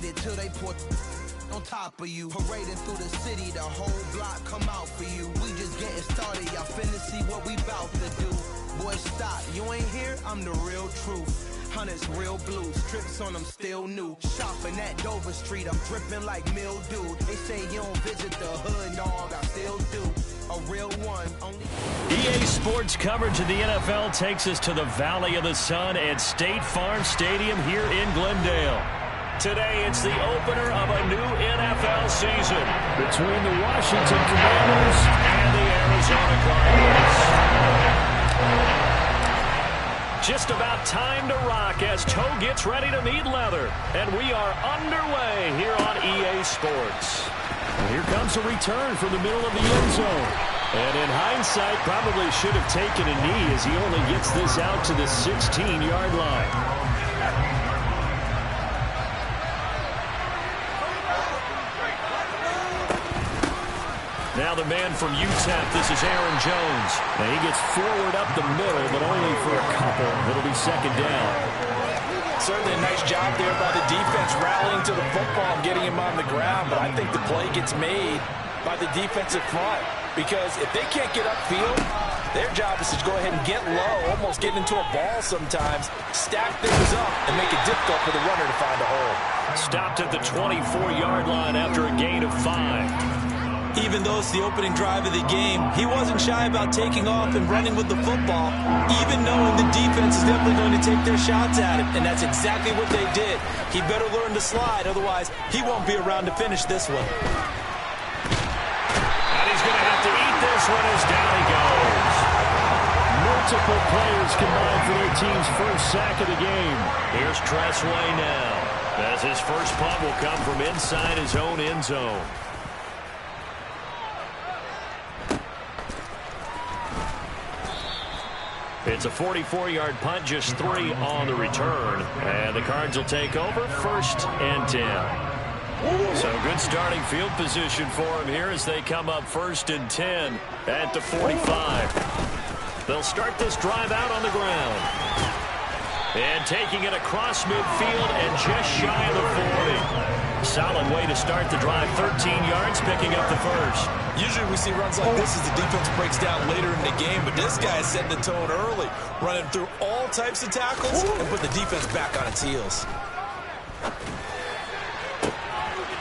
it till they pour on top of you. Parading through the city, the whole block come out for you. We just getting started, y'all finna see what we bout to do. Boy, stop, you ain't here, I'm the real truth. Hunters real blue, strips on them still new. Shopping at Dover Street, I'm dripping like mildew. They say you don't visit the hood, dog, I still do. A real one, only... EA Sports coverage of the NFL takes us to the Valley of the Sun at State Farm Stadium here in Glendale. Today, it's the opener of a new NFL season between the Washington Commanders and the Arizona Cardinals. Just about time to rock as Toe gets ready to meet leather. And we are underway here on EA Sports. And here comes a return from the middle of the end zone. And in hindsight, probably should have taken a knee as he only gets this out to the 16-yard line. Now the man from UTEP, this is Aaron Jones. And he gets forward up the middle, but only for a couple. It'll be second down. Certainly a nice job there by the defense rallying to the football and getting him on the ground. But I think the play gets made by the defensive front. Because if they can't get upfield, their job is to go ahead and get low, almost get into a ball sometimes, stack things up, and make it difficult for the runner to find a hole. Stopped at the 24-yard line after a gain of 5. Even though it's the opening drive of the game, he wasn't shy about taking off and running with the football, even knowing the defense is definitely going to take their shots at him, and that's exactly what they did. He better learn to slide, otherwise he won't be around to finish this one. And he's going to have to eat this one as down he goes. Multiple players combined for their team's first sack of the game. Here's Tressway now, as his first punt will come from inside his own end zone. It's a 44-yard punt, just 3 on the return. And the Cards will take over, 1st and 10. So good starting field position for him here as they come up 1st and 10 at the 45. They'll start this drive out on the ground. And taking it across midfield and just shy of the 40. Solid way to start the drive, 13 yards, picking up the first. Usually we see runs like this as the defense breaks down later in the game, but this guy is setting the tone early, running through all types of tackles and put the defense back on its heels.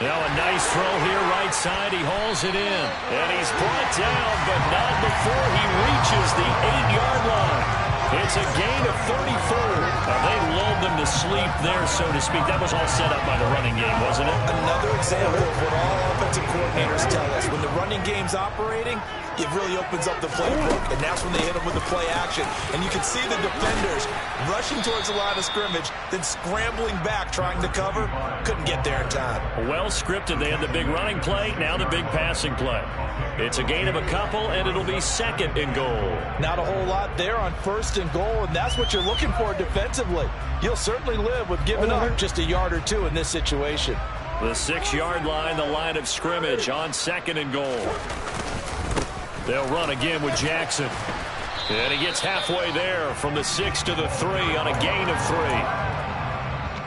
Now a nice throw here right side. He hauls it in. And he's brought down, but not before he reaches the 8-yard line. It's a gain of 34. They lulled them to sleep there, so to speak. That was all set up by the running game, wasn't it? Another example of what all offensive coordinators tell us. When the running game's operating, it really opens up the playbook, and that's when they hit them with the play action. And you can see the defenders rushing towards the line of scrimmage, then scrambling back, trying to cover. Couldn't get there in time. Well scripted. They had the big running play, now the big passing play. It's a gain of a couple, and it'll be 2nd and goal. Not a whole lot there on 1st and goal, and that's what you're looking for defensively. You'll certainly live with giving up just a yard or 2 in this situation. The 6-yard line, the line of scrimmage on 2nd and goal. They'll run again with Jackson. And he gets halfway there from the 6 to the 3 on a gain of 3.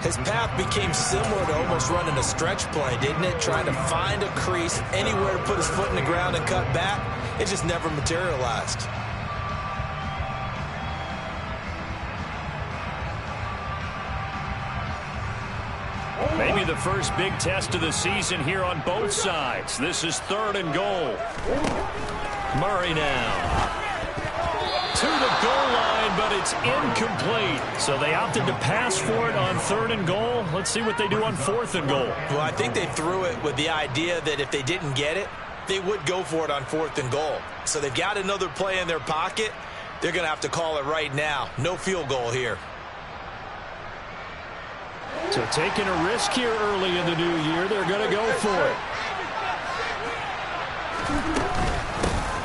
His path became similar to almost running a stretch play, didn't it? Trying to find a crease, anywhere to put his foot in the ground and cut back. It just never materialized. Maybe the first big test of the season here on both sides. This is 3rd and goal. Murray now. To the goal line, but it's incomplete. So they opted to pass for it on 3rd and goal. Let's see what they do on 4th and goal. Well, I think they threw it with the idea that if they didn't get it, they would go for it on 4th and goal. So they've got another play in their pocket. They're going to have to call it right now. No field goal here. So taking a risk here early in the new year, they're going to go for it.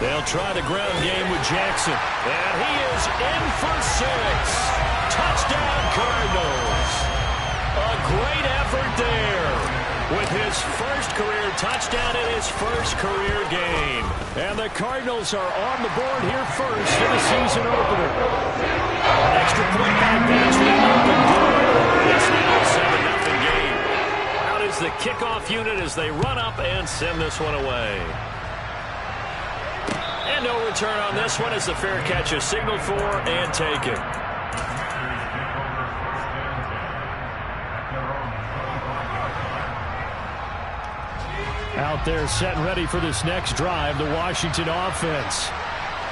They'll try the ground game with Jackson. And he is in for 6. Touchdown, Cardinals. A great effort there with his first career touchdown in his first career game. And the Cardinals are on the board here first in the season opener. An extra point by Bench will open good. It's now a 7-0 game. Out the kickoff unit as they run up and send this one away. And no return on this one as the fair catch is signaled for and taken. Out there set and ready for this next drive, the Washington offense.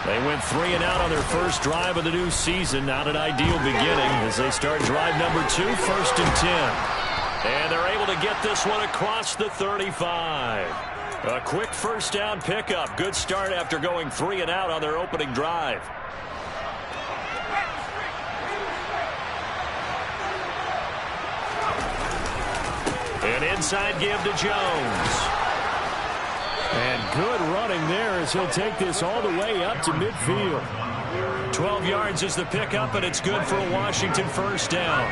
They went 3 and out on their first drive of the new season. Not an ideal beginning as they start drive number 2, 1st and 10. And they're able to get this one across the 35. A quick first down pickup. Good start after going 3 and out on their opening drive. An inside give to Jones. And good running there as he'll take this all the way up to midfield. 12 yards is the pickup, and it's good for a Washington first down.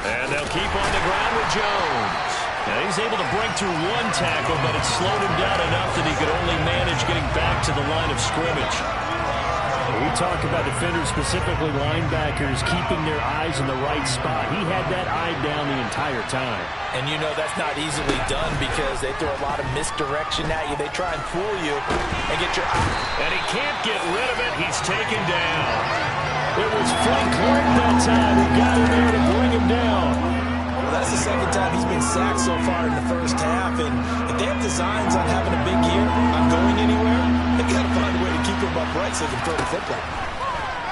And they'll keep on the ground with Jones. Now he's able to break through 1 tackle, but it slowed him down enough that he could only manage getting back to the line of scrimmage. We talk about defenders, specifically linebackers, keeping their eyes in the right spot. He had that eye down the entire time. And you know that's not easily done because they throw a lot of misdirection at you. They try and fool you and get your eye. And he can't get rid of it. He's taken down. It was Frank Clark that time who got in there to bring him down. Well, that's the second time he's been sacked so far in the first half. And if they have designs on having a big year, on going anywhere, they've got to find a way to keep him upright so they can throw the football.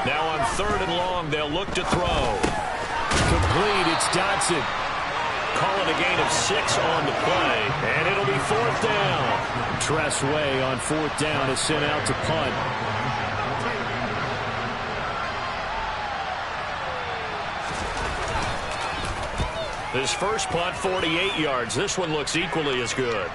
Now on 3rd and long, they'll look to throw. Complete, it's Dotson. Calling a gain of 6 on the play, and it'll be 4th down. Tress Way on 4th down is sent out to punt. His first punt, 48 yards. This one looks equally as good.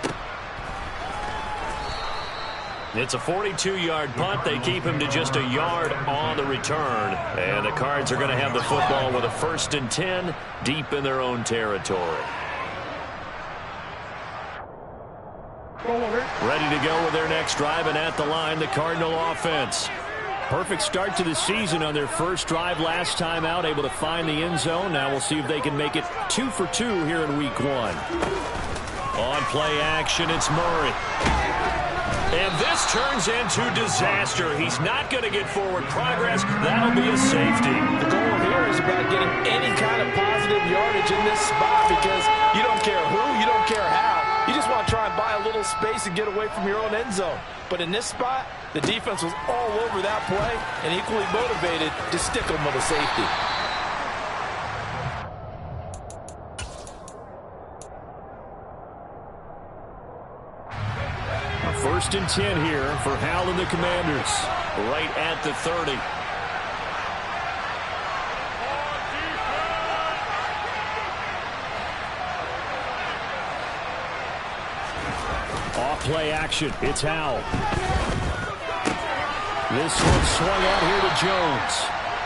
It's a 42-yard punt. They keep him to just a yard on the return. And the Cards are going to have the football with a 1st and 10 deep in their own territory. Ready to go with their next drive, and at the line, the Cardinal offense. Perfect start to the season on their first drive last time out, able to find the end zone. Now we'll see if they can make it 2 for 2 here in week 1. On play action, it's Murray. And this turns into disaster. He's not going to get forward progress. That'll be a safety. The goal here is about getting any kind of positive yardage in this spot because you don't care who, you don't care how. You just want to try and buy a little space and get away from your own end zone. But in this spot, the defense was all over that play and equally motivated to stick them with a safety. First and 10 here for Hal and the Commanders. Right at the 30. Off play action. It's Hal. This one swung out here to Jones.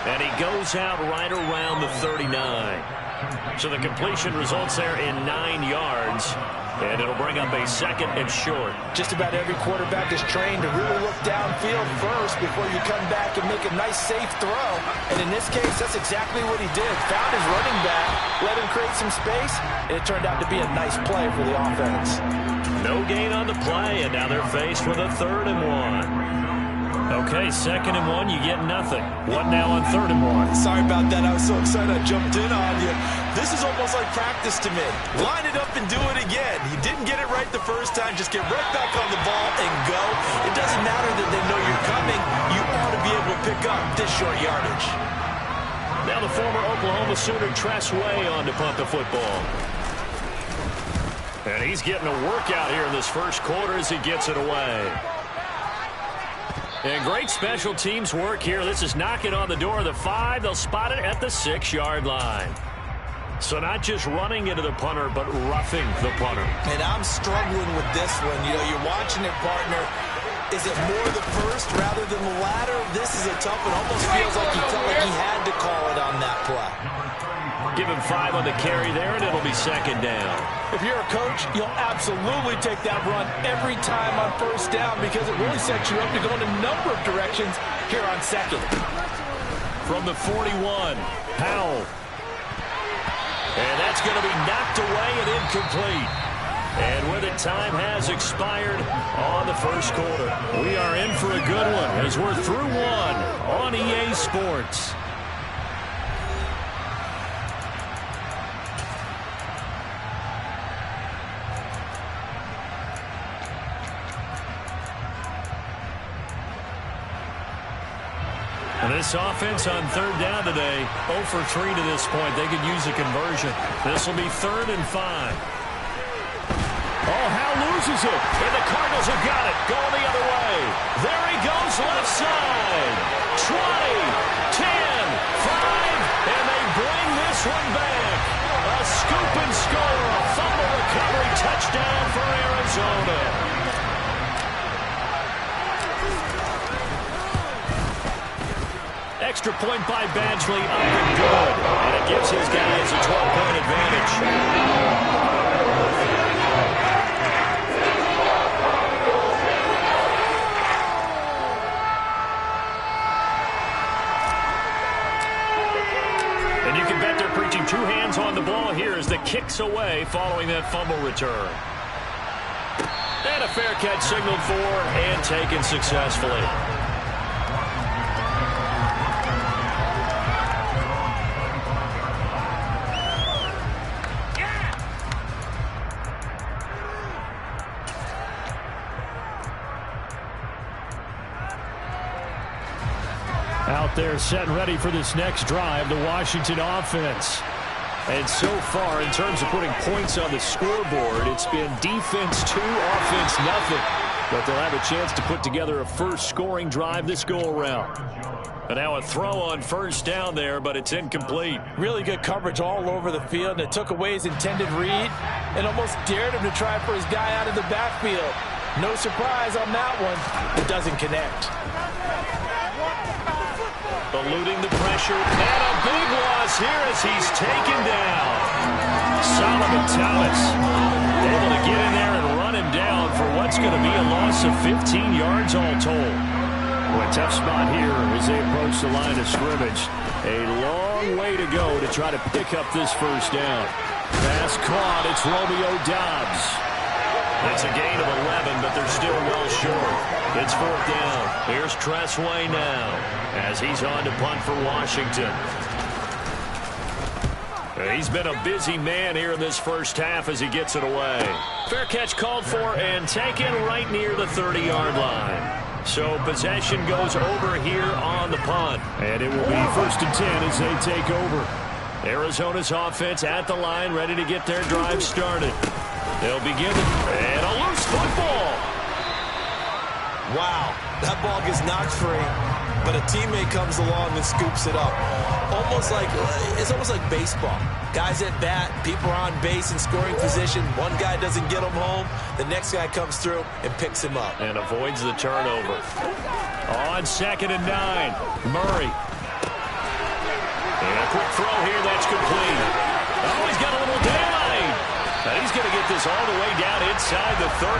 And he goes out right around the 39. So the completion results there in 9 yards. And it'll bring up a 2nd and short. Just about every quarterback is trained to really look downfield first before you come back and make a nice, safe throw. And in this case, that's exactly what he did. Found his running back, let him create some space, and it turned out to be a nice play for the offense. No gain on the play, and now they're faced with a 3rd and 1. Okay, 2nd and 1, you get nothing. What now on 3rd and 1? Sorry about that. I was so excited I jumped in on you. This is almost like practice to me. Line it up and do it again. You didn't get it right the first time. Just get right back on the ball and go. It doesn't matter that they know you're coming. You ought to be able to pick up this short yardage. Now the former Oklahoma Sooner Tress Way on to punt the football. And he's getting a workout here in this first quarter as he gets it away. And great special teams work here. This is knocking on the door of the 5. They'll spot it at the 6-yard line. So not just running into the punter, but roughing the punter. And I'm struggling with this one. You know, you're watching it, partner. Is it more the first rather than the latter? This is a tough one. Almost feels like he felt like he had to call it on that play. Give him 5 on the carry there, and it'll be 2nd down. If you're a coach, you'll absolutely take that run every time on 1st down because it really sets you up to go in a number of directions here on 2nd. From the 41, Powell. incomplete. And with it, time has expired on the first quarter. We are in for a good one as we're through one on EA Sports. And this offense on third down today, 0 for 3 to this point. They could use a conversion. This will be 3rd and 5. Oh, Hal loses it, and the Cardinals have got it. Going the other way. There he goes, left side. 20, 10, 5, and they bring this one back. A scoop and score, a fumble recovery touchdown for Arizona. Extra point by Badgley, up and good. And it gives his guys a 12-point advantage. And you can bet they're preaching 2 hands on the ball here as the kick's away following that fumble return. And a fair catch signaled for and taken successfully. Out there set and ready for this next drive, the Washington offense. And so far, in terms of putting points on the scoreboard, it's been defense 2, offense nothing. But they'll have a chance to put together a first scoring drive this go-around. And now a throw on first down there, but it's incomplete. Really good coverage all over the field, and it took away his intended read and almost dared him to try for his guy out of the backfield. No surprise on that one. It doesn't connect. Eluding the pressure, and a big loss here as he's taken down. Solomon Thomas able to get in there and run him down for what's going to be a loss of 15 yards all told. A tough spot here as they approach the line of scrimmage. A long way to go to try to pick up this first down. Pass caught. It's Romeo Doubs. It's a gain of 11, but they're still well short. It's 4th down. Here's Tressway now as he's on to punt for Washington. He's been a busy man here in this first half as he gets it away. Fair catch called for and taken right near the 30-yard line. So possession goes over here on the punt. And it will be 1st and 10 as they take over. Arizona's offense at the line, ready to get their drive started. They'll begin, and a loose football. Wow, that ball gets knocked free, but a teammate comes along and scoops it up. It's almost like baseball. Guys at bat, people are on base in scoring position. One guy doesn't get him home. The next guy comes through and picks him up. And avoids the turnover. On 2nd and 9, Murray. And a quick throw here, that's complete. Oh, he's got a little daylight. And he's going to get this all the way down inside the 35.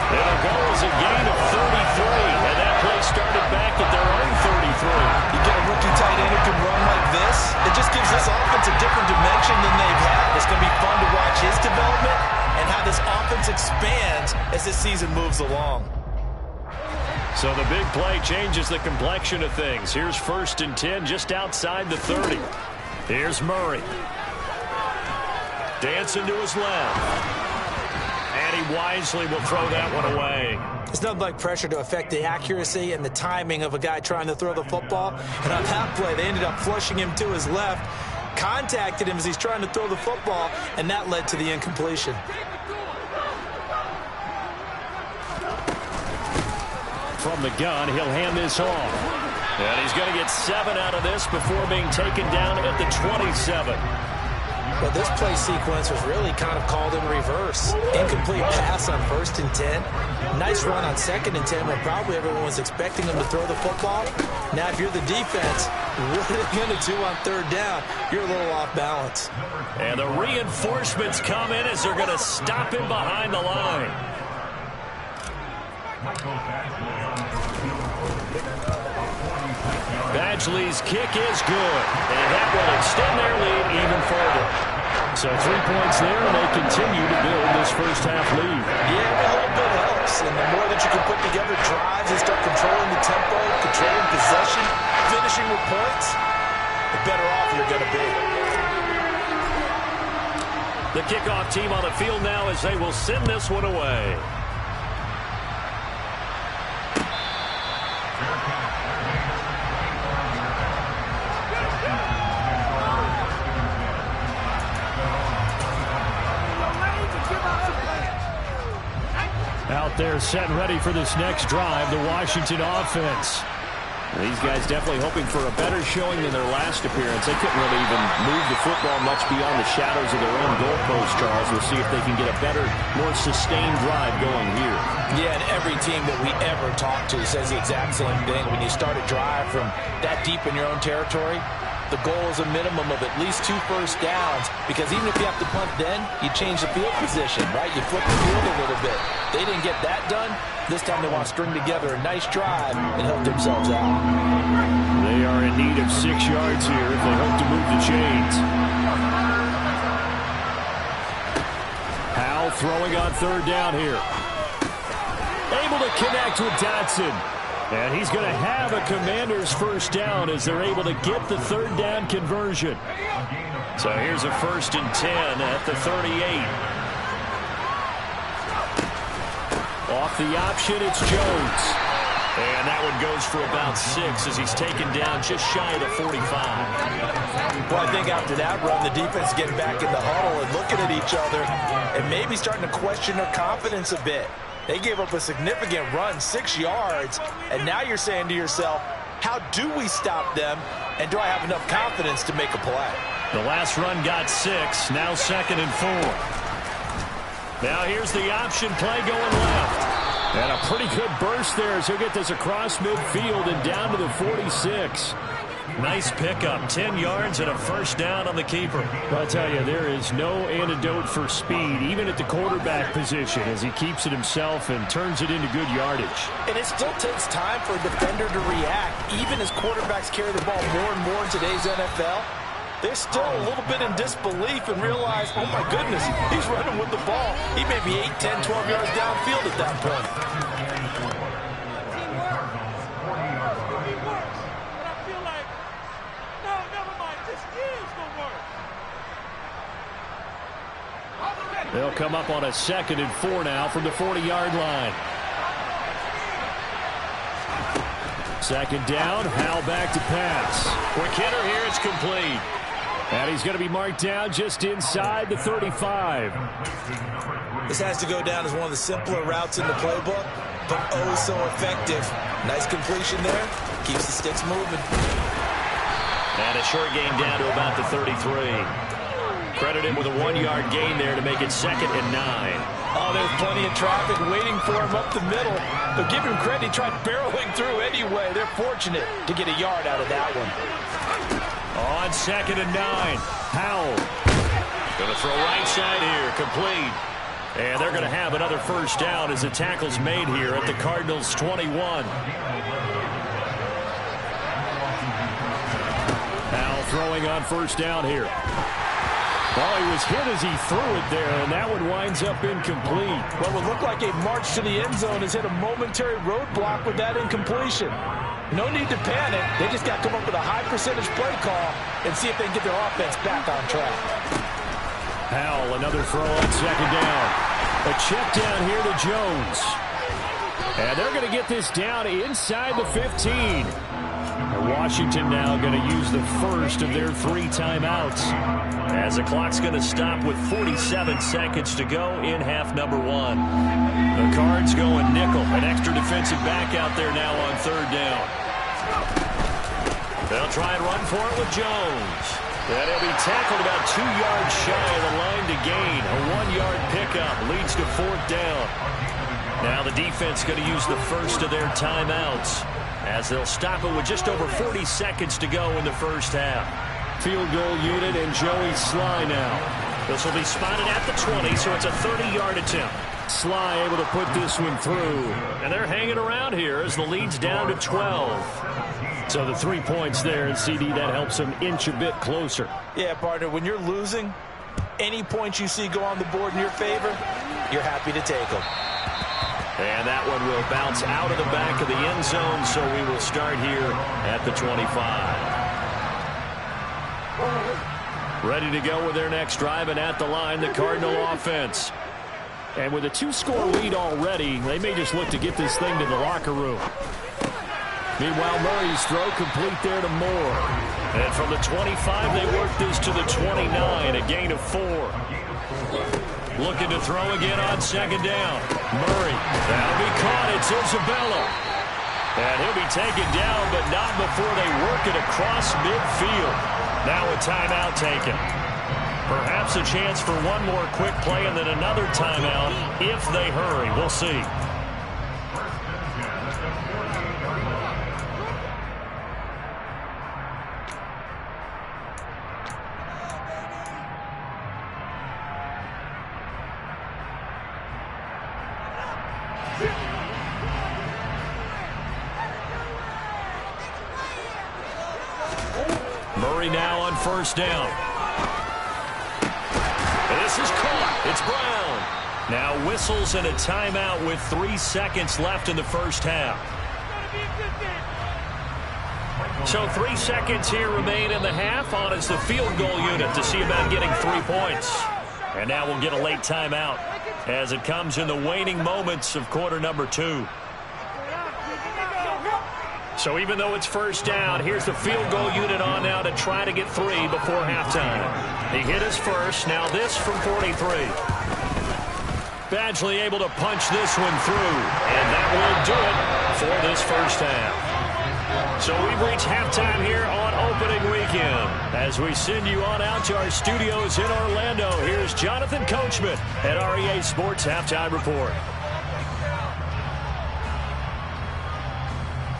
And the goal is a gain of 33. And that play started back at their own 33. You get a rookie tight end who can run like this, it just gives this offense a different dimension than they've had. It's going to be fun to watch his development and how this offense expands as this season moves along. So the big play changes the complexion of things. Here's 1st and 10 just outside the 30. Here's Murray. Dancing to his left. And he wisely will throw that one away. It's nothing like pressure to affect the accuracy and the timing of a guy trying to throw the football. And on that play, they ended up flushing him to his left, contacted him as he's trying to throw the football, and that led to the incompletion. From the gun, he'll hand this off. And he's going to get 7 out of this before being taken down at the 27. Well, this play sequence was really kind of called in reverse. Incomplete pass on 1st and 10. Nice run on 2nd and 10 when probably everyone was expecting them to throw the football. Now, if you're the defense, what are they going to do on 3rd down? You're a little off balance. And the reinforcements come in as they're going to stop him behind the line. Badgley's kick is good, and that will extend their lead even further. So 3 points there, and they continue to build this first half lead. Yeah, every little bit helps. And the more that you can put together drives and start controlling the tempo, controlling possession, finishing with points, the better off you're going to be. The kickoff team on the field now as they will send this one away. Out there set and ready for this next drive, the Washington offense. These guys definitely hoping for a better showing than their last appearance. They couldn't really even move the football much beyond the shadows of their own goalpost, Charles. We'll see if they can get a better, more sustained drive going here. Yeah, and every team that we ever talk to says the exact same thing. When you start a drive from that deep in your own territory, the goal is a minimum of at least 2 first downs, because even if you have to punt then, you change the field position, right? You flip the field a little bit. They didn't get that done. This time they want to string together a nice drive and help themselves out. They are in need of 6 yards here if they hope to move the chains. Howell throwing on 3rd down here. Able to connect with Dotson. And he's going to have a Commanders first down as they're able to get the 3rd down conversion. So here's a 1st and 10 at the 38. Off the option, it's Jones. And that one goes for about 6 as he's taken down just shy of the 45. Well, I think after that run, the defense getting back in the huddle and looking at each other and maybe starting to question their confidence a bit. They gave up a significant run, 6 yards, and now you're saying to yourself, how do we stop them, and do I have enough confidence to make a play? The last run got 6, now 2nd and 4. Now here's the option play going left. And a pretty good burst there as he'll get this across midfield and down to the 46. Nice pickup, 10 yards and a first down on the keeper. I'll tell you, there is no antidote for speed, even at the quarterback position, as he keeps it himself and turns it into good yardage. And it still takes time for a defender to react, even as quarterbacks carry the ball more and more in today's NFL. They're still a little bit in disbelief and realize, oh my goodness, he's running with the ball. He may be 8, 10, 12 yards downfield at that point. They'll come up on a 2nd and 4 now from the 40-yard line. 2nd down, Howell back to pass. Quick hitter here, it's complete. And he's going to be marked down just inside the 35. This has to go down as one of the simpler routes in the playbook, but oh so effective. Nice completion there. Keeps the sticks moving. And a short gain down to about the 33. Credit him with a 1-yard gain there to make it 2nd and 9. Oh, there's plenty of traffic waiting for him up the middle. But give him credit, he tried barreling through anyway. They're fortunate to get a yard out of that one. On 2nd and 9, Howell. Going to throw right side here, complete. And they're going to have another first down as the tackle's made here at the Cardinals' 21. Howell throwing on first down here. Well, he was hit as he threw it there, and that one winds up incomplete. What would look like a march to the end zone has hit a momentary roadblock with that incompletion. No need to panic. They just got to come up with a high percentage play call and see if they can get their offense back on track. Howell, another throw on 2nd down. A check down here to Jones. And they're going to get this down inside the 15. And Washington now going to use the first of their 3 timeouts, as the clock's going to stop with 47 seconds to go in half number 1. The Cards going nickel. An extra defensive back out there now on 3rd down. They'll try and run for it with Jones. And he'll be tackled about 2 yards shy of the line to gain. A 1-yard pickup leads to 4th down. Now the defense going to use the first of their timeouts, as they'll stop it with just over 40 seconds to go in the first half. Field goal unit and Joey Sly now. This will be spotted at the 20, so it's a 30-yard attempt. Sly able to put this one through. And they're hanging around here as the lead's down to 12. So the 3 points there, and CD, that helps them inch a bit closer. Yeah, partner, when you're losing, any points you see go on the board in your favor, you're happy to take them. And that one will bounce out of the back of the end zone, so we will start here at the 25. Ready to go with their next drive, and at the line, the Cardinal offense. And with a 2-score lead already, they may just look to get this thing to the locker room. Meanwhile, Murray's throw complete there to Moore. And from the 25, they work this to the 29, a gain of 4. Looking to throw again on second down. Murray, that'll be caught. It's Isabella. And he'll be taken down, but not before they work it across midfield. Now a timeout taken. Perhaps a chance for one more quick play and then another timeout if they hurry. We'll see. Murray now on first down. This is caught. It's Brown. Now whistles and a timeout with 3 seconds left in the first half. So 3 seconds here remain in the half. On is the field goal unit to see about getting 3 points. And now we'll get a late timeout as it comes in the waning moments of quarter number 2. So even though it's first down, here's the field goal unit on now to try to get 3 before halftime. He hit his first. Now this from 43. Badgley able to punch this one through. And that will do it for this first half. So we've reached halftime here on opening weekend. As we send you on out to our studios in Orlando, here's Jonathan Coachman at REA Sports Halftime Report.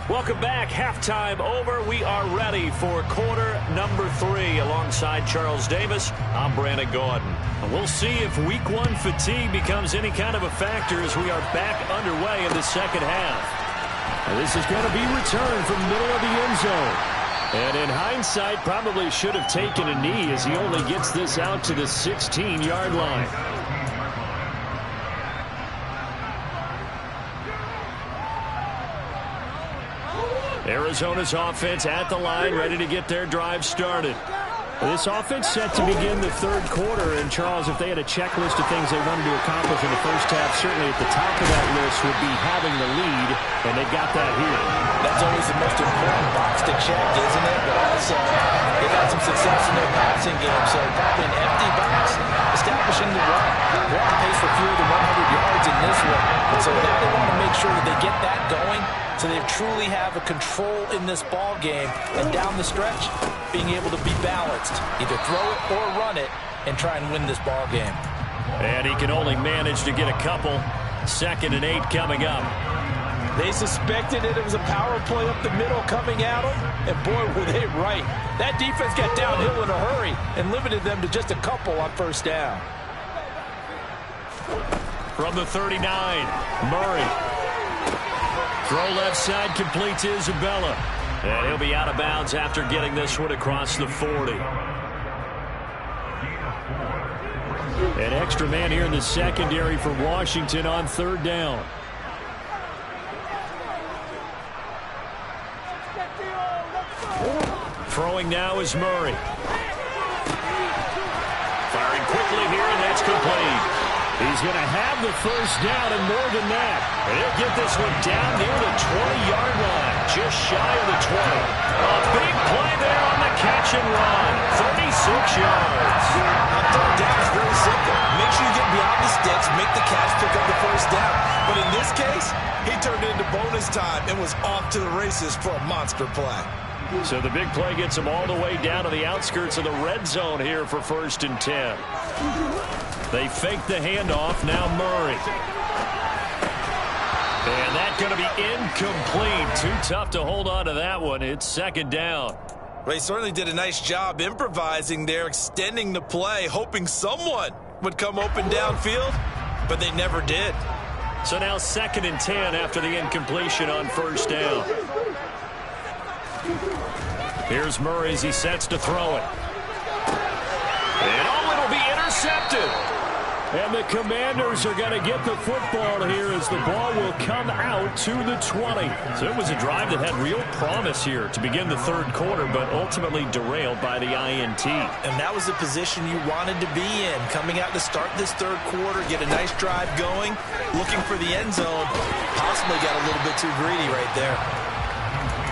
Welcome back. Halftime over. We are ready for quarter number 3. Alongside Charles Davis, I'm Brandon Gaudin. And we'll see if week 1 fatigue becomes any kind of a factor as we are back underway in the second half. And this is going to be returned from the middle of the end zone. And in hindsight, probably should have taken a knee as he only gets this out to the 16-yard line. Arizona's offense at the line, ready to get their drive started. This offense set to begin the third quarter. And, Charles, if they had a checklist of things they wanted to accomplish in the first half, certainly at the top of that list would be having the lead, and they got that here. That's always the most important box to check, isn't it? But also, they've had some success in their passing game, so probably an empty box, establishing the run. They're on pace for fewer than 100 yards in this one. And so now they want to make sure that they get that going so they truly have a control in this ball game. And down the stretch, being able to be balanced. Either throw it or run it and try and win this ball game. And he can only manage to get a couple. 2nd and 8 coming up. They suspected it was a power play up the middle coming at them, and boy, were they right. That defense got downhill in a hurry and limited them to just a couple on first down. From the 39, Murray. Throw left side, complete to Isabella. And he'll be out of bounds after getting this one across the 40. An extra man here in the secondary for Washington on third down. Throwing now is Murray. Firing quickly here, and that's complete. He's going to have the first down and more than that. And he'll get this one down near the 20-yard line, just shy of the 20. A big play there on the catch and run. 36 yards. Third down is very simple. Make sure you get beyond the sticks, make the catch, pick up the first down. But in this case, he turned it into bonus time and was off to the races for a monster play. So the big play gets them all the way down to the outskirts of the red zone here for 1st and 10. They fake the handoff. Now Murray. And that's going to be incomplete. Too tough to hold on to that one. It's 2nd down. Well, he certainly did a nice job improvising there, extending the play, hoping someone would come open downfield, but they never did. So now 2nd and 10 after the incompletion on first down. Here's Murray as he sets to throw it. And it'll be intercepted. intercepted. And the Commanders are going to get the football here as the ball will come out to the 20. So it was a drive that had real promise here to begin the third quarter, but ultimately derailed by the INT. And that was the position you wanted to be in. Coming out to start this third quarter, get a nice drive going, looking for the end zone. Possibly got a little bit too greedy right there.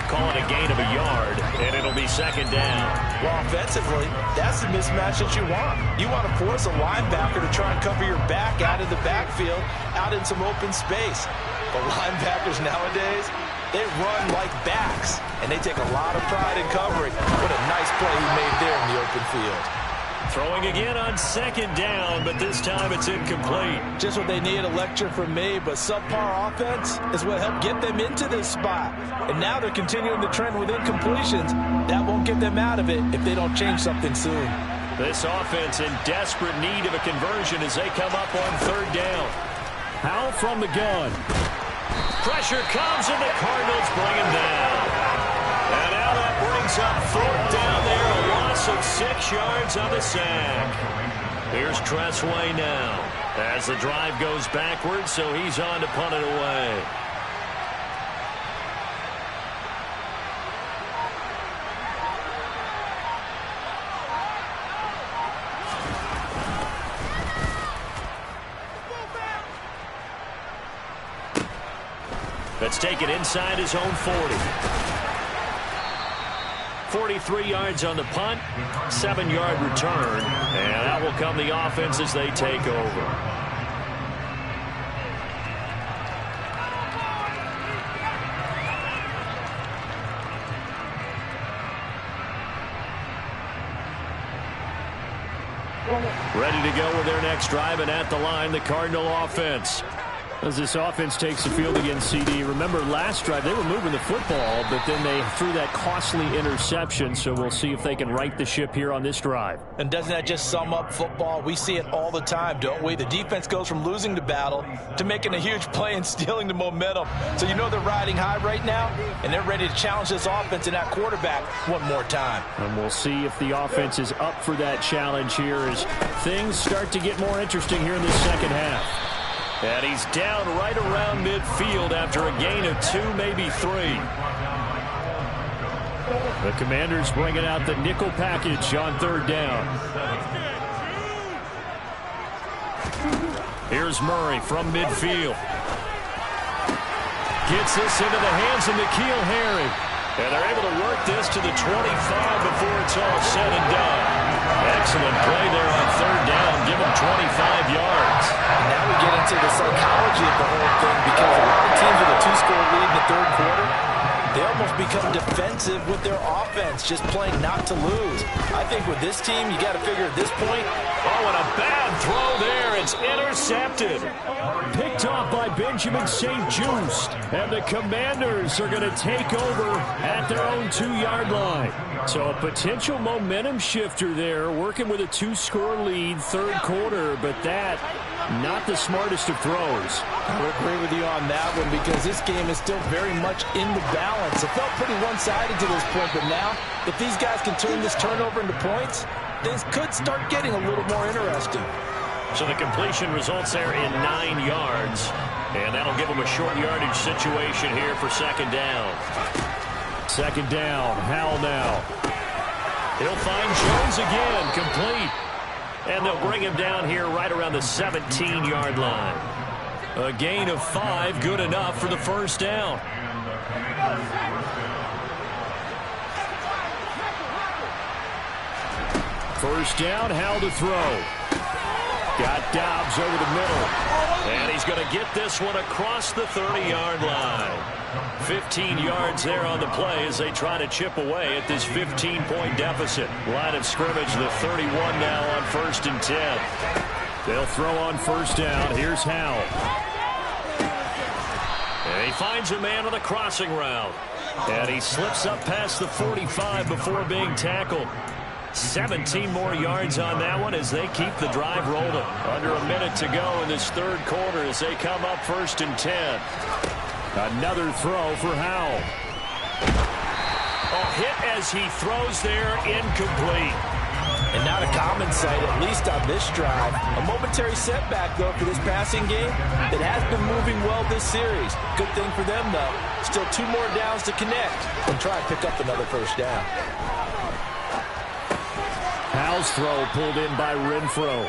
Call it a gain of a yard, and it'll be second down. Well, offensively, that's the mismatch that you want. You want to force a linebacker to try and cover your back out of the backfield, out in some open space. But linebackers nowadays, they run like backs, and they take a lot of pride in covering. What a nice play he made there in the open field. Throwing again on second down, but this time it's incomplete. Just what they need, a lecture from me, but subpar offense is what helped get them into this spot. And now they're continuing the trend with incompletions. That won't get them out of it if they don't change something soon. This offense in desperate need of a conversion as they come up on third down. Howell from the gun. Pressure comes, and the Cardinals bring him down. And now that brings up fourth down there, a loss of 6 yards on the sack. Here's Tressway now as the drive goes backwards, so he's on to punt it away. Let's take it inside his own 40. 43 yards on the punt, 7-yard return, and that will come the offense as they take over. Ready to go with their next drive, and at the line, the Cardinal offense. As this offense takes the field against CD, remember last drive they were moving the football, but then they threw that costly interception, so we'll see if they can right the ship here on this drive. And doesn't that just sum up football? We see it all the time, don't we? The defense goes from losing the battle to making a huge play and stealing the momentum. So you know they're riding high right now, and they're ready to challenge this offense and that quarterback one more time. And we'll see if the offense is up for that challenge here as things start to get more interesting here in the second half. And he's down right around midfield after a gain of 2, maybe 3. The Commanders bringing out the nickel package on third down. Here's Murray from midfield. Gets this into the hands of N'Keal Harry. And they're able to work this to the 25 before it's all said and done. Excellent play there on third down. Give him 25 yards. And now we get into the psychology of the whole thing, because a lot of teams with a 2-score lead in the third quarter, they almost become defensive with their offense, just playing not to lose. I think with this team, you got to figure at this point. Oh, and a bad throw there. It's intercepted. Picked off by Benjamin St. Just. And the Commanders are going to take over at their own 2-yard line. So a potential momentum shifter there, working with a 2-score lead, third quarter, but that not the smartest of throws. I would agree with you on that one, because this game is still very much in the balance. It felt pretty one-sided to this point, but now, if these guys can turn this turnover into points, things could start getting a little more interesting. So the completion results there in 9 yards, and that'll give them a short yardage situation here for second down. Second down, Howell now. He'll find Jones again, complete. And they'll bring him down here right around the 17-yard line. A gain of 5, good enough for the first down. First down, Howell to throw. Got Dobbs over the middle. And he's going to get this one across the 30-yard line. 15 yards there on the play as they try to chip away at this 15-point deficit. Line of scrimmage, the 31 now on 1st and 10. They'll throw on first down. Here's Howell. And he finds a man on the crossing route. And he slips up past the 45 before being tackled. 17 more yards on that one as they keep the drive rolling. Under a minute to go in this third quarter as they come up 1st and 10. Another throw for Howell. A hit as he throws there, incomplete. And now to common sight, at least on this drive. A momentary setback, though, for this passing game that has been moving well this series. Good thing for them, though. Still 2 more downs to connect and try and pick up another first down. Powell's throw pulled in by Renfro.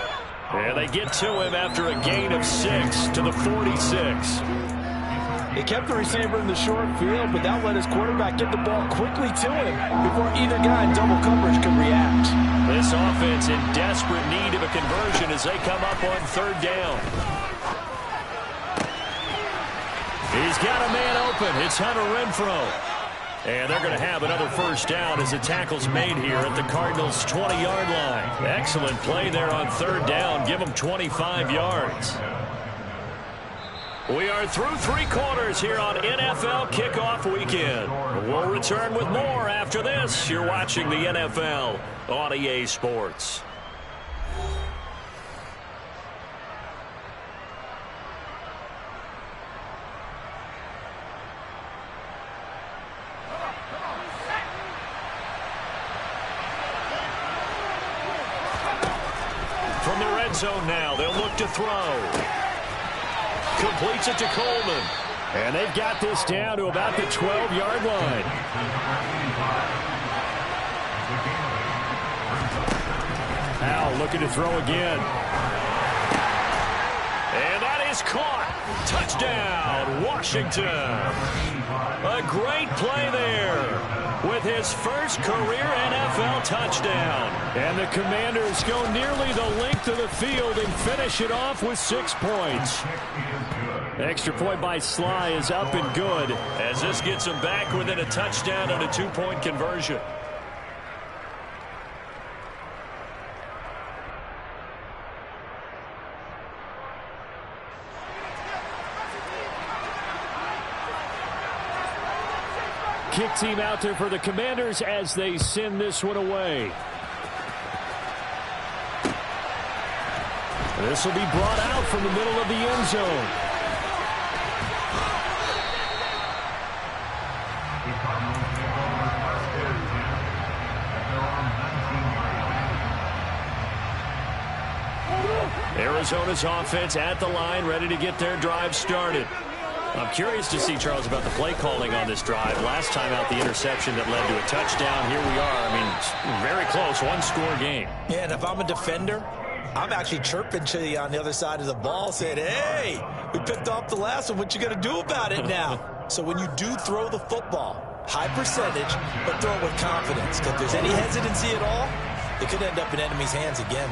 And they get to him after a gain of 6 to the 46. They kept the receiver in the short field, but that let his quarterback get the ball quickly to him before either guy in double coverage could react. This offense in desperate need of a conversion as they come up on 3rd down. He's got a man open. It's Hunter Renfro. And they're going to have another first down as the tackle's made here at the Cardinals' 20-yard line. Excellent play there on 3rd down. Give them 25 yards. We are through 3 quarters here on NFL Kickoff Weekend. We'll return with more after this. You're watching the NFL on EA Sports. From the red zone now, they'll look to throw. Completes it to Coleman. And they've got this down to about the 12-yard line. Powell looking to throw again. And that is caught. Touchdown, Washington. A great play there with his first career NFL touchdown. And the Commanders go nearly the length of the field and finish it off with 6 points. Extra point by Sly is up and good as this gets them back within a touchdown and a 2-point conversion. Kick team out there for the Commanders as they send this one away. This will be brought out from the middle of the end zone. Arizona's offense at the line, ready to get their drive started. I'm curious to see, Charles, about the play calling on this drive. Last time out, the interception that led to a touchdown. Here we are. I mean, very close, 1-score game. Yeah, and if I'm a defender, I'm actually chirping to you on the other side of the ball, saying, hey, we picked off the last one. What you going to do about it now? So when you do throw the football, high percentage, but throw it with confidence. Because if there's any hesitancy at all, it could end up in enemy's hands again.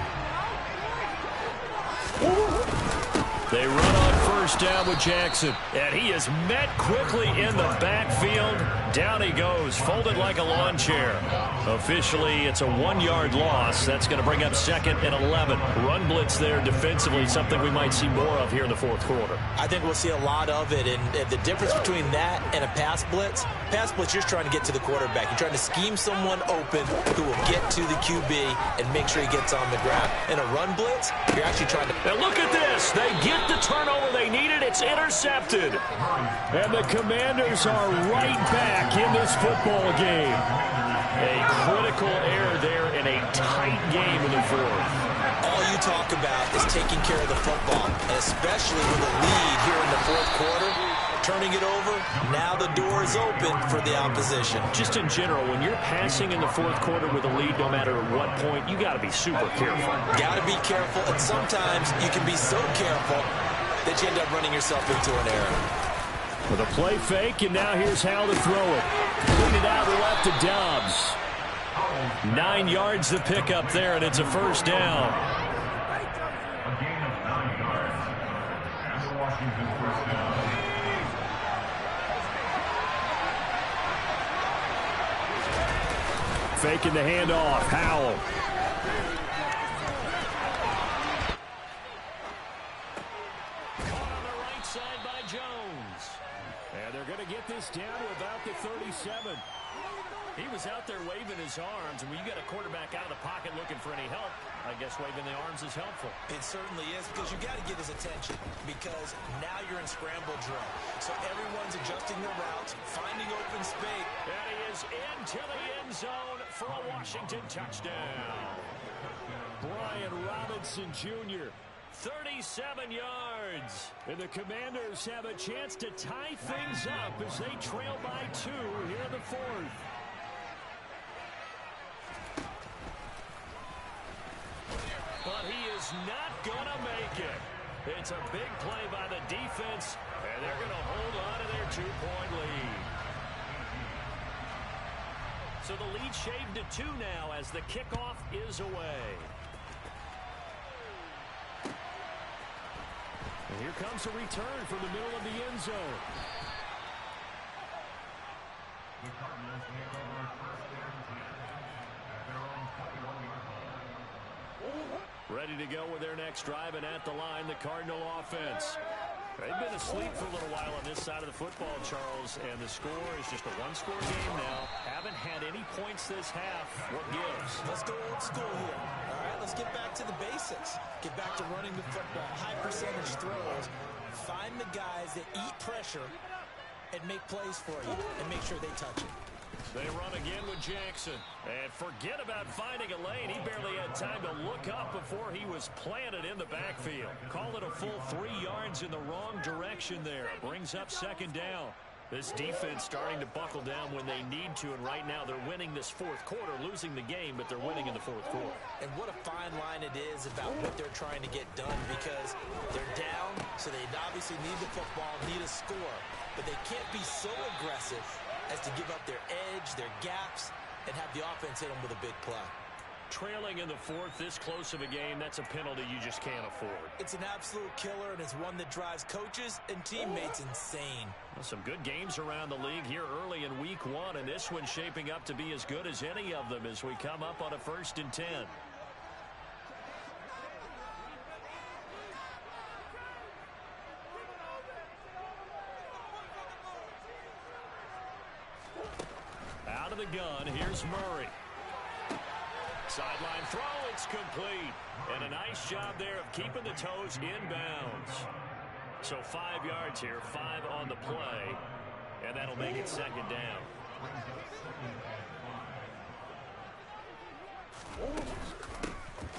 They run on first down with Jackson. And he is met quickly in the backfield. Down he goes, folded like a lawn chair. Officially, it's a 1-yard loss. That's going to bring up 2nd and 11. Run blitz there defensively, something we might see more of here in the 4th quarter. I think we'll see a lot of it. And the difference between that and a pass blitz, you're just trying to get to the quarterback. You're trying to scheme someone open who will get to the QB and make sure he gets on the ground. In a run blitz, you're actually trying to... And look at this. They get the turnover they needed. It's intercepted. And the Commanders are right back in this football game. A critical error there in a tight game in the 4th. All you talk about is taking care of the football, and especially with a lead here in the 4th quarter, turning it over, now the door is open for the opposition. Just in general, when you're passing in the 4th quarter with a lead, no matter what point, you got to be super careful. Got to be careful, and sometimes you can be so careful that you end up running yourself into an error. With a play fake, and now here's how to throw it. Clean it out left to Dobbs. 9 yards to pick up there, and it's a first down. Faking the handoff. Howell. Caught on the right side by Jones. And they're going to get this down to about the 37. He was out there waving his arms, and when you got a quarterback out of the pocket looking for any help, I guess waving the arms is helpful. It certainly is, because you got to get his attention, because now you're in scramble drill. So everyone's adjusting their routes, finding open space. And he is into the end zone for a Washington touchdown. Brian Robinson Jr. 37 yards. And the Commanders have a chance to tie things up as they trail by 2 here in the fourth. But he is not going to make it. It's a big play by the defense, and they're going to hold on to their 2-point lead. So the lead shaved to 2 now as the kickoff is away. And here comes a return from the middle of the end zone. The Cardinals take over first and 10 at their own 41-yard line. Ready to go with their next drive, and at the line, the Cardinal offense. They've been asleep for a little while on this side of the football, Charles, and the score is just a one-score game now. Haven't had any points this half. What gives? Let's go old school here. All right, let's get back to the basics. Get back to running the football, high percentage throws. Find the guys that eat pressure and make plays for you and make sure they touch it. They run again with Jackson. And forget about finding a lane. He barely had time to look up before he was planted in the backfield. Call it a full 3 yards in the wrong direction there. Brings up second down. This defense starting to buckle down when they need to, and right now they're winning this fourth quarter, losing the game, but they're winning in the fourth quarter. And what a fine line it is about what they're trying to get done, because they're down, so they obviously need the football, need a score, but they can't be so aggressive as to give up their edge, their gaps, and have the offense hit them with a big play. Trailing in the fourth, this close of a game, that's a penalty you just can't afford. It's an absolute killer, and it's one that drives coaches and teammates insane. Well, some good games around the league here early in week 1, and this one's shaping up to be as good as any of them as we come up on a 1st and 10. Out of the gun, here's Murray. Sideline throw, it's complete. And a nice job there of keeping the toes inbounds. So 5 yards here, 5 on the play. And that'll make it second down.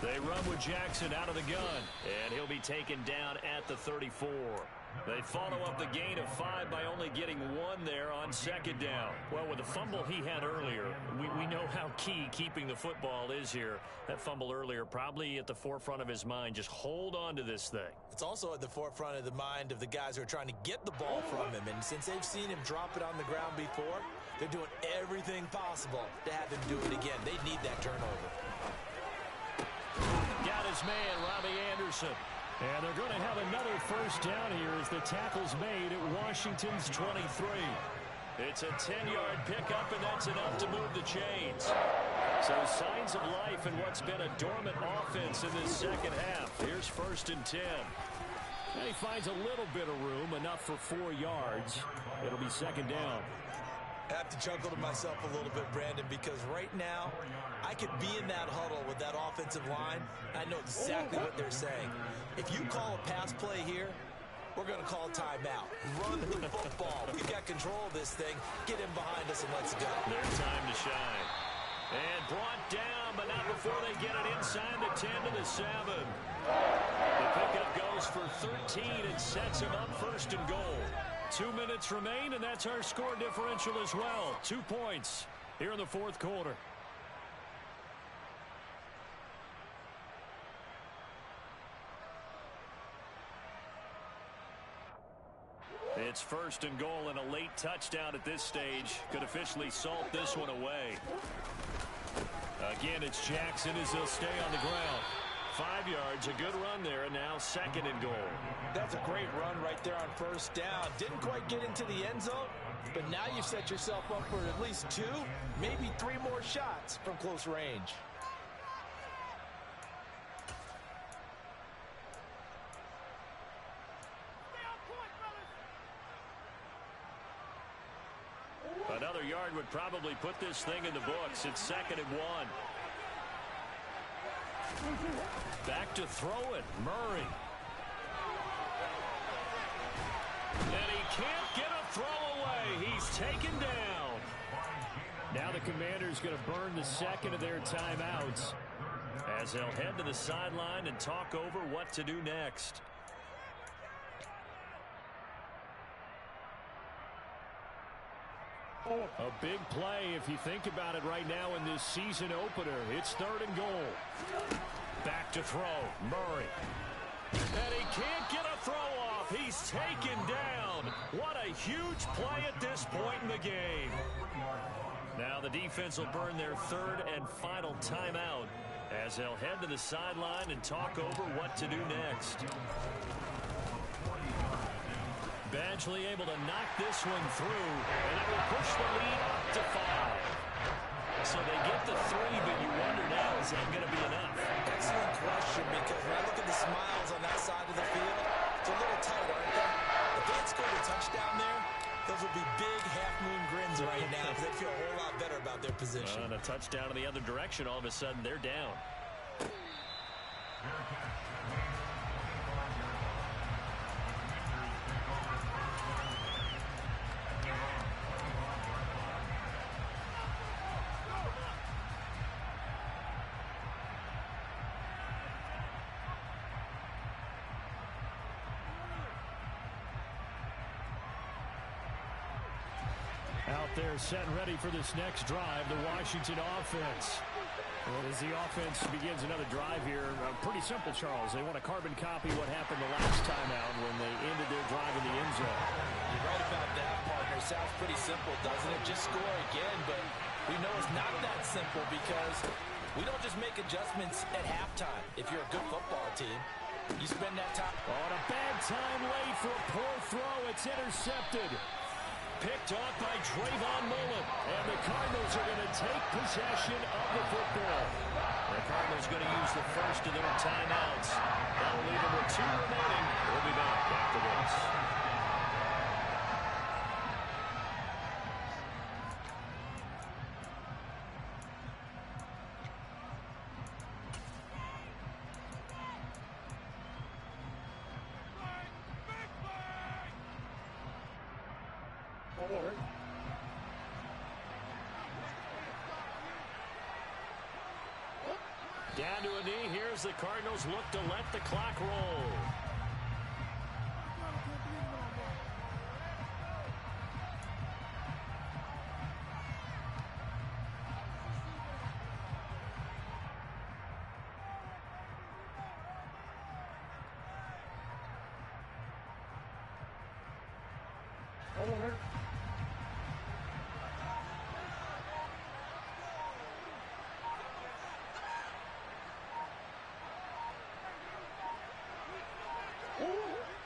They run with Jackson out of the gun. And he'll be taken down at the 34. They follow up the gain of 5 by only getting 1 there on second down. Well, with the fumble he had earlier, we know how key keeping the football is here. That fumble earlier probably at the forefront of his mind. Just hold on to this thing. It's also at the forefront of the mind of the guys who are trying to get the ball from him. And since they've seen him drop it on the ground before, they're doing everything possible to have him do it again. They need that turnover. Got his man, Robbie Anderson. And they're going to have another first down here as the tackle's made at Washington's 23. It's a 10-yard pickup, and that's enough to move the chains. So signs of life in what's been a dormant offense in this second half. Here's 1st and 10. And he finds a little bit of room, enough for 4 yards. It'll be second down. I have to chuckle to myself a little bit, Brandon, because right now I could be in that huddle with that offensive line. I know exactly what they're saying. If you call a pass play here, we're going to call a timeout. Run the football. We've got control of this thing. Get him behind us and let's go. Their time to shine. And brought down, but not before they get it inside the 10 to the 7. The pickup goes for 13 and sets him up 1st and goal. 2 minutes remain, and that's our score differential as well. 2 points here in the fourth quarter. It's 1st and goal, and a late touchdown at this stage could officially salt this one away. Again, it's Jackson as he'll stay on the ground. 5 yards, a good run there, and now 2nd and goal. That's a great run right there on 1st down. Didn't quite get into the end zone, but now you've set yourself up for at least 2, maybe 3 more shots from close range. Another yard would probably put this thing in the books. It's 2nd and 1. Back to throw it, Murray. And he can't get a throw away. He's taken down. Now the Commanders going to burn the 2nd of their timeouts as they'll head to the sideline and talk over what to do next. A big play if you think about it right now in this season opener. It's 3rd and goal. Back to throw. Murray. And he can't get a throw off. He's taken down. What a huge play at this point in the game. Now the defense will burn their 3rd and final timeout as they'll head to the sideline and talk over what to do next. Badgley able to knock this one through, and it will push the lead up to 5. So they get the 3, but you wonder now, is that going to be enough? Excellent question, because when I look at the smiles on that side of the field, it's a little tight, aren't they? If they had scored a touchdown there, those would be big half-moon grins right now because they feel a whole lot better about their position. And a touchdown in the other direction, all of a sudden they're down. Out there set and ready for this next drive, the Washington offense. Well, as the offense begins another drive here, pretty simple, Charles. They want to carbon copy what happened the last time out when they ended their drive in the end zone. You're right about that, partner. Sounds pretty simple, doesn't it? Just score again, but we know it's not that simple because we don't just make adjustments at halftime. If you're a good football team, you spend that time. On a bad time late for a poor throw. It's intercepted. Picked off by Trayvon Mullen. And the Cardinals are going to take possession of the football. The Cardinals going to use the first of their timeouts. That'll leave them with 2 remaining. We'll be back after this. Down to a knee. Here's the Cardinals look to let the clock roll.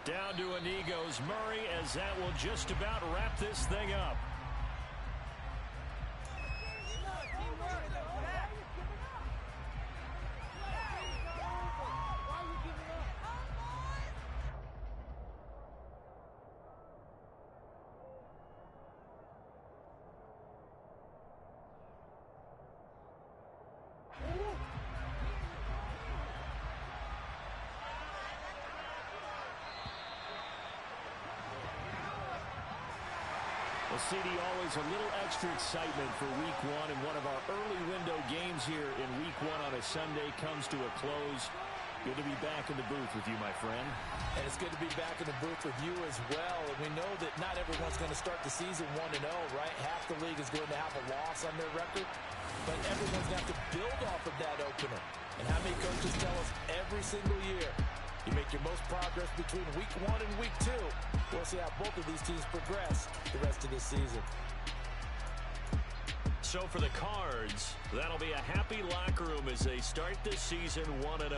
Down to a knee goes Murray, as that will just about wrap this thing up. Well, CD, always a little extra excitement for Week 1, and one of our early window games here in Week 1 on a Sunday comes to a close. Good to be back in the booth with you, my friend. And it's good to be back in the booth with you as well. And we know that not everyone's going to start the season 1-0, right? Half the league is going to have a loss on their record. But everyone's going to have to build off of that opener. And how many coaches tell us every single year, you make your most progress between Week 1 and Week 2. We'll see how both of these teams progress the rest of this season. So for the Cards, that'll be a happy locker room as they start this season 1-0.